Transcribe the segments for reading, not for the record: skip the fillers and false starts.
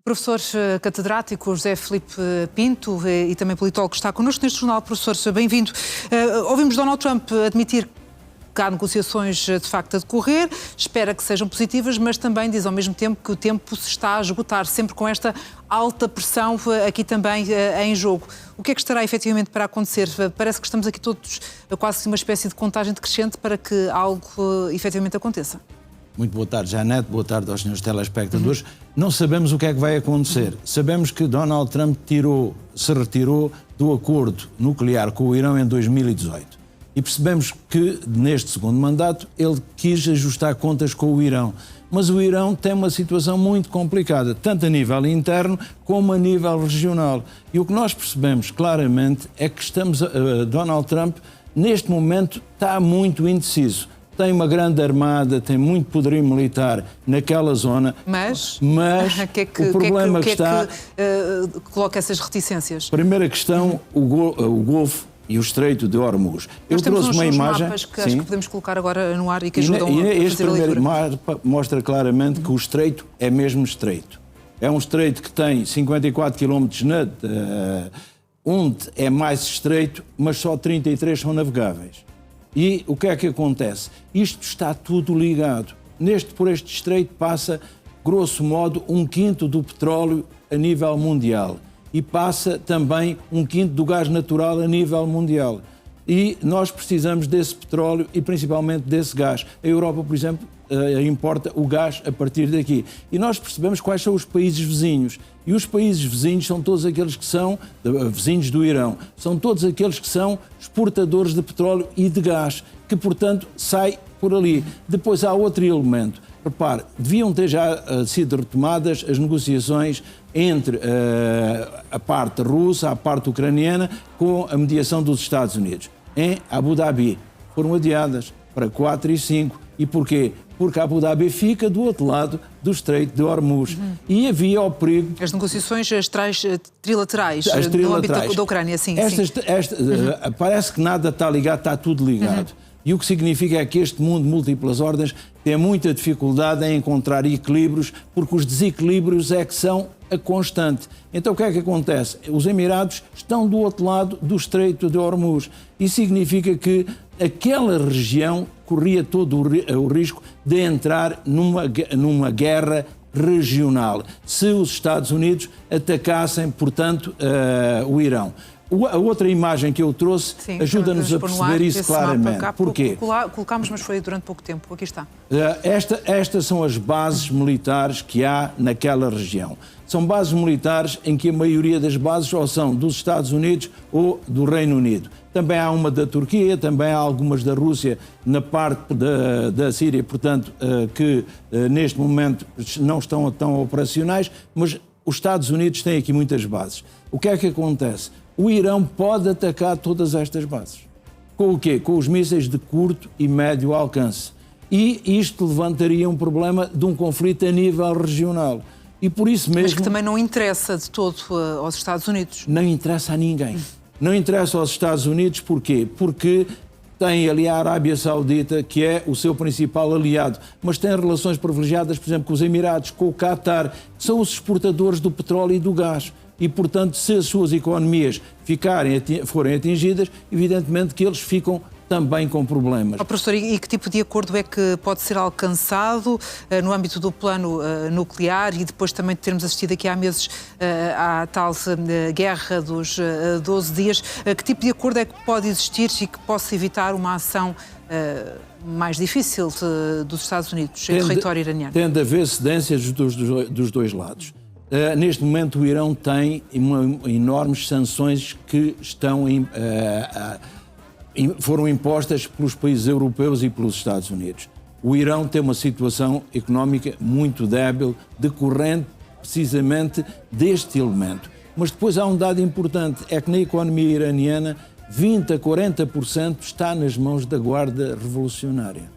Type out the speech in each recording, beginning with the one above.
Professor catedrático José Filipe Pinto e também politólogo está connosco neste jornal. Professor, bem-vindo. Ouvimos Donald Trump admitir que há negociações de facto a decorrer, espera que sejam positivas, mas também diz ao mesmo tempo que o tempo se está a esgotar, sempre com esta alta pressão aqui também em jogo. O que é que estará efetivamente para acontecer? Parece que estamos aqui todos quase uma espécie de contagem decrescente para que algo efetivamente aconteça. Muito boa tarde, Janete. Boa tarde aos senhores telespectadores. Não sabemos o que é que vai acontecer. Sabemos que Donald Trump se retirou do acordo nuclear com o Irão em 2018. E percebemos que, neste segundo mandato, ele quis ajustar contas com o Irão. Mas o Irão tem uma situação muito complicada, tanto a nível interno como a nível regional. E o que nós percebemos claramente é que Donald Trump, neste momento, está muito indeciso. Tem uma grande armada, tem muito poderio militar naquela zona, mas o problema que coloca essas reticências? Primeira questão, o Golfo e o Estreito de Hormuz. Eu trouxe uma imagem mapas que acho que podemos colocar agora no ar e que ajudam a fazer a leitura. Este primeiro mapa mostra claramente que o Estreito é mesmo estreito. É um estreito que tem 54 km, onde é mais estreito, mas só 33 são navegáveis. E o que é que acontece? Isto está tudo ligado. Por este estreito passa, grosso modo, 1/5 do petróleo a nível mundial. E passa também 1/5 do gás natural a nível mundial. E nós precisamos desse petróleo e principalmente desse gás. A Europa, por exemplo, importa o gás a partir daqui. E nós percebemos quais são os países vizinhos. E os países vizinhos são todos aqueles que são vizinhos do Irão. São todos aqueles que são exportadores de petróleo e de gás, que, portanto, sai por ali. Depois há outro elemento. Repare, deviam ter já sido retomadas as negociações entre a parte russa, a parte ucraniana, com a mediação dos Estados Unidos. Em Abu Dhabi. Foram adiadas para 4 e 5. E porquê? Porque Abu Dhabi fica do outro lado do Estreito de Hormuz. E havia o perigo... As negociações trilaterais no âmbito da Ucrânia, sim. Parece que nada está ligado, está tudo ligado. E o que significa é que este mundo de múltiplas ordens tem muita dificuldade em encontrar equilíbrios, porque os desequilíbrios é que são a constante. Então o que é que acontece? Os Emirados estão do outro lado do Estreito de Hormuz. Isso significa que aquela região corria todo o risco de entrar numa guerra regional, se os Estados Unidos atacassem, portanto, o Irão. A outra imagem que eu trouxe ajuda-nos a perceber isso claramente. Porquê? Colocámos, mas foi durante pouco tempo. Aqui está. Estas são as bases militares que há naquela região. São bases militares em que a maioria das bases ou são dos Estados Unidos ou do Reino Unido. Também há uma da Turquia, também há algumas da Rússia na parte da Síria, portanto, que neste momento não estão tão operacionais, mas os Estados Unidos têm aqui muitas bases. O que é que acontece? O Irão pode atacar todas estas bases. Com o quê? Com os mísseis de curto e médio alcance. E isto levantaria um problema de um conflito a nível regional. E por isso mesmo... Mas que também não interessa de todo aos Estados Unidos. Não interessa a ninguém. Não interessa aos Estados Unidos, porquê? Porque tem ali a Arábia Saudita, que é o seu principal aliado, mas tem relações privilegiadas, por exemplo, com os Emirados, com o Qatar, que são os exportadores do petróleo e do gás. E, portanto, se as suas economias forem atingidas, evidentemente que eles ficam também com problemas. Professor, e que tipo de acordo é que pode ser alcançado no âmbito do plano nuclear e depois também termos assistido aqui há meses à tal guerra dos 12 dias? Que tipo de acordo é que pode existir e que possa evitar uma ação mais difícil dos Estados Unidos em território iraniano? Tende a haver cedências dos dois lados. Neste momento o Irão tem enormes sanções que foram impostas pelos países europeus e pelos Estados Unidos. O Irão tem uma situação económica muito débil, decorrente precisamente deste elemento. Mas depois há um dado importante, é que na economia iraniana 20 a 40% está nas mãos da Guarda Revolucionária.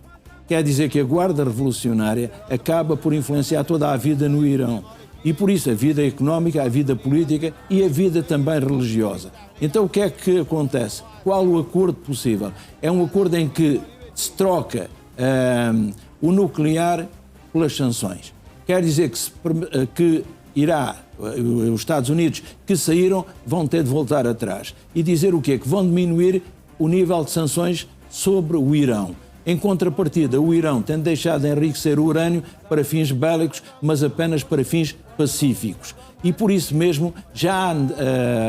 Quer dizer que a Guarda Revolucionária acaba por influenciar toda a vida no Irão. E por isso a vida económica, a vida política e a vida também religiosa. Então o que é que acontece? Qual o acordo possível? É um acordo em que se troca o nuclear pelas sanções. Quer dizer que os Estados Unidos que saíram vão ter de voltar atrás e dizer o quê? Que vão diminuir o nível de sanções sobre o Irão. Em contrapartida, o Irão tem deixado de enriquecer o urânio para fins bélicos, mas apenas para fins pacíficos. E por isso mesmo já há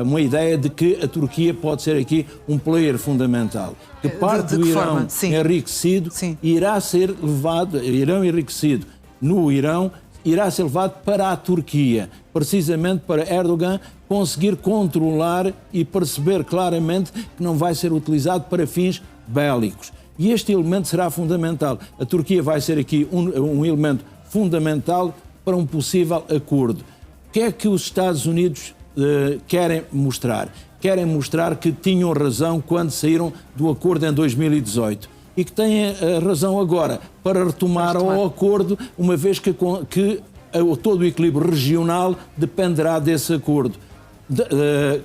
uma ideia de que a Turquia pode ser aqui um player fundamental. Que parte do Irão enriquecido irá ser levado, Irão enriquecido no Irão, irá ser levado para a Turquia, precisamente para Erdogan conseguir controlar e perceber claramente que não vai ser utilizado para fins bélicos. E este elemento será fundamental. A Turquia vai ser aqui um elemento fundamental para um possível acordo. O que é que os Estados Unidos querem mostrar? Querem mostrar que tinham razão quando saíram do acordo em 2018 e que têm razão agora para retomar o acordo, uma vez que todo o equilíbrio regional dependerá desse acordo.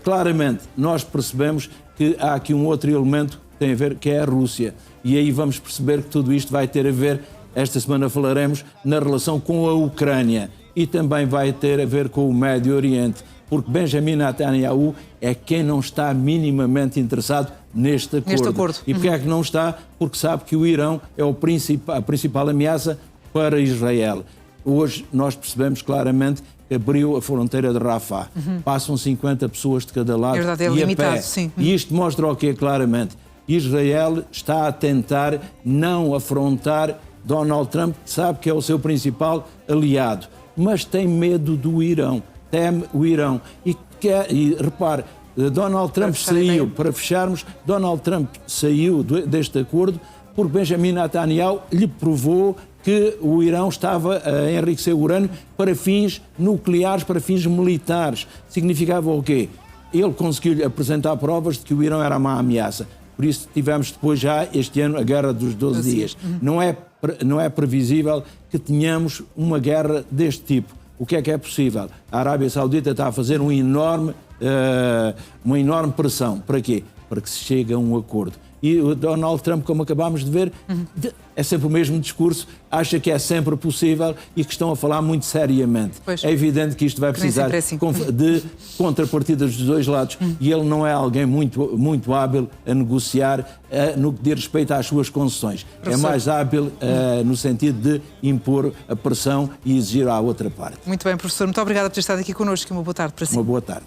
Claramente, nós percebemos que há aqui um outro elemento que tem a ver, que é a Rússia. E aí vamos perceber que tudo isto vai ter a ver, esta semana falaremos, na relação com a Ucrânia e também vai ter a ver com o Médio Oriente, porque Benjamin Netanyahu é quem não está minimamente interessado neste acordo. E porquê é que não está? Porque sabe que o Irão é a principal ameaça para Israel. Hoje nós percebemos claramente que abriu a fronteira de Rafah. Passam 50 pessoas de cada lado e a pé. E isto mostra o quê? Claramente. Israel está a tentar não afrontar Donald Trump, que sabe que é o seu principal aliado, mas tem medo do Irão, teme o Irão. E repare, Donald Trump saiu, para fecharmos, Donald Trump saiu deste acordo porque Benjamin Netanyahu lhe provou que o Irão estava a enriquecer o urânio para fins nucleares, para fins militares. Significava o quê? Ele conseguiu apresentar provas de que o Irão era uma ameaça. Por isso tivemos depois já este ano a Guerra dos 12 Dias. Não é previsível que tenhamos uma guerra deste tipo. O que é possível? A Arábia Saudita está a fazer uma enorme pressão. Para quê? Para que se chegue a um acordo. E o Donald Trump, como acabámos de ver, é sempre o mesmo discurso, acha que é sempre possível e que estão a falar muito seriamente. É evidente que isto vai precisar de contrapartidas dos dois lados e ele não é alguém muito hábil a negociar no que diz respeito às suas concessões. Professor. É mais hábil no sentido de impor a pressão e exigir à outra parte. Muito bem, professor. Muito obrigada por ter estado aqui connosco e uma boa tarde para si. Uma boa tarde.